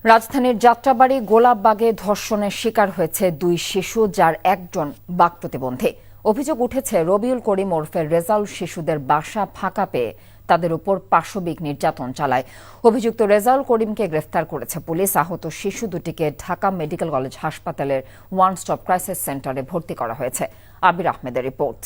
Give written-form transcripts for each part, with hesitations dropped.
রাজধানীর যাত্রাবাড়ী গোলাপবাগে ধর্ষণের শিকার হয়েছে দুই শিশু, যার একজন বাক প্রতিবন্ধী। অভিযোগ উঠেছে রবিউল করিম ওরফে রেজাউল শিশুদের বাসা ফাঁকা পেয়ে তাদের উপর পাশবিক নির্যাতন চালায়। অভিযুক্ত রেজাউল করিমকে গ্রেফতার করেছে পুলিশ। আহত শিশু দুটিকে ঢাকা মেডিকেল কলেজ হাসপাতালের ওয়ান স্টপ ক্রাইসিস সেন্টারে ভর্তি করা হয়েছে। আবির আহমেদের রিপোর্ট।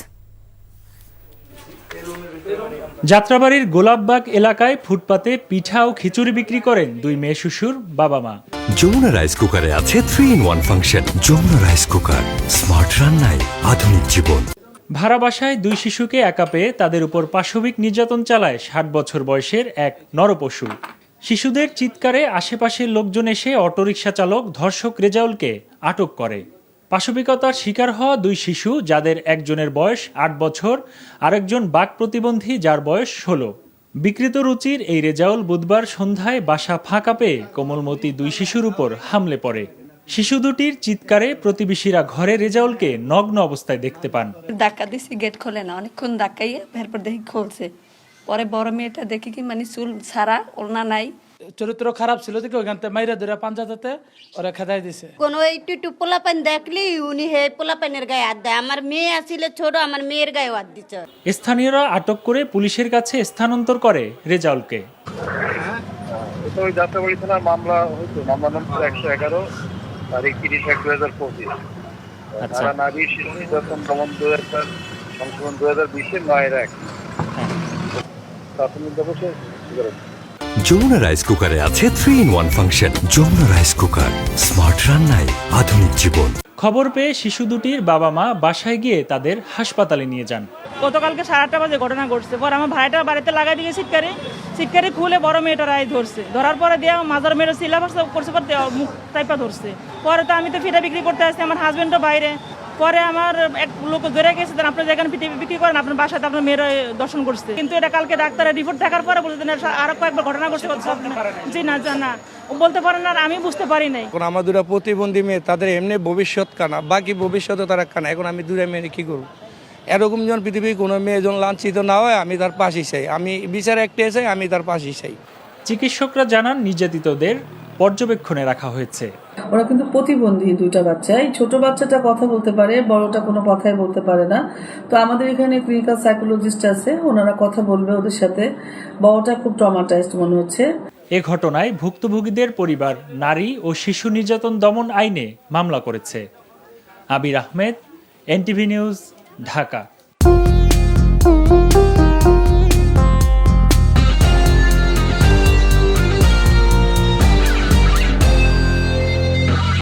যাত্রাবাড়ির গোলাপবাগ এলাকায় ফুটপাতে পিঠা ও খিচুড়ি বিক্রি করেন দুই মেয়ে শিশুর বাবা মা। যমুনা রাইস কুকারে আছে 3-in-1 function. Jamuna rice cooker, smart রান্নায় আধুনিক জীবন। ভাড়া বাসায় দুই শিশুকে একা পেয়ে তাদের উপর পাশবিক নির্যাতন চালায় 60 বছর বয়সের এক নরপশু। শিশুদের চিৎকারে আশেপাশের লোকজন এসে অটোরিকশা চালক ধর্ষক রেজাউলকে আটক করে। পাশবিকতার শিকার হওয়া দুই শিশু, যাদের একজনের বয়স 8 বছর, আরেকজন বাক প্রতিবন্ধী যার বয়স 16। বিকৃত রুচির এই রেজাউল বুধবার সন্ধ্যায় বাসা ফাঁকা পেয়ে কোমলমতি দুই শিশুর উপর হামলে পড়ে। শিশু দুটির চিৎকারে প্রতিবেশীরা ঘরে রেজাউলকে নগ্ন অবস্থায় দেখতে পান। ধাক্কা দিছি, গেট খোলে না, অনেকক্ষণ ধাক্কাইয়ে এরপর দেখি খুলছে। পরে বড় মেয়েটা দেখি কি মানে চুল ছাড়া, ওড়না নাই। চরিত্র খারাপ ছিল দেখে ওইখান থেকে মাইরা ধরে পাঞ্জাতে ওরা খেদাই দিছে। কোন একটু পোলাপান দেখলি উনি হে পোলাপানের গায়ে হাত দেয়। আমার মেয়ে আসলে ছোট, আমার মেয়ের গায়ে হাত দিচ্ছে। স্থানীয়রা আটক করে পুলিশের কাছে স্থানান্তর করে রেজাউলকে। যাত্রাবাড়ি থানার মামলা হয়েছে, মামলা নম্বর 111 তারিখ 30/1/2025। ধারা নারী শিশু নির্যাতন দমন 2000 সংশোধন 2020 9-1 প্রাথমিক ব্যবস্থা। যমুনা রাইস কুকারে আছে 3-in-1 function. Jamuna rice cooker, smart রান্নায় আধুনিক জীবন। খবর পেয়ে শিশু দুটির বাবা মা বাসায় গিয়ে তাদের হাসপাতালে নিয়ে যান। গতকালকে 8:30 বাজে ঘটনা ঘটছে। পর আমার ভাইটা বাড়িতে লাগাই দিয়ে সিটকারি খুলে বড় মেয়েটা রায় ধরছে। ধরার পরে দিয়ে মাজার মেয়েটা সিলেবাস করছে, পর মুখ টাইপা ধরছে। পরে তো আমি তো ফিটা বিক্রি করতে আসছি, আমার হাজবেন্ডও বাইরে। পরে আমার এক লোক ধরে গেছে, আপনি যেখানে ফিটে বিক্রি করেন আপনার বাসাতে আপনার মেয়েরা দর্শন করছে। কিন্তু এটা কালকে ডাক্তারের রিপোর্ট দেখার পরে বলছেন আরো কয়েকবার ঘটনা ঘটছে। জি না জানা বলতে পারেন, আর আমি বুঝতে পারি নাই। এখন আমার দুটা প্রতিবন্ধী মেয়ে, তাদের এমনি ভবিষ্যৎ কানা, বাকি ভবিষ্যতে তারা কানা। এখন আমি দুটা মেয়ে কি করবো? এরকম যখন পৃথিবীর কোনো মেয়ে যখন লাঞ্ছিত না হয়, আমি তার পাশে চাই। আমি বিচার একটা চাই, আমি তার পাশে চাই। চিকিৎসকরা জানান নির্যাতিতদের পর্যবেক্ষণে রাখা হয়েছে। ওরা কিন্তু প্রতিবন্ধী দুইটা বাচ্চা। এই ছোট বাচ্চাটা কথা বলতে পারে, বড়টা কোনো কথাই বলতে পারে না। তো আমাদের এখানে ক্লিনিক্যাল সাইকোলজিস্ট আছে, ওনারা কথা বলবে ওদের সাথে। বড়টা খুব ট্রমাটাইজড মনে হচ্ছে। এ ঘটনায় ভুক্তভোগীদের পরিবার নারী ও শিশু নির্যাতন দমন আইনে মামলা করেছে। আবির আহমেদ, এনটিভি নিউজ, ঢাকা।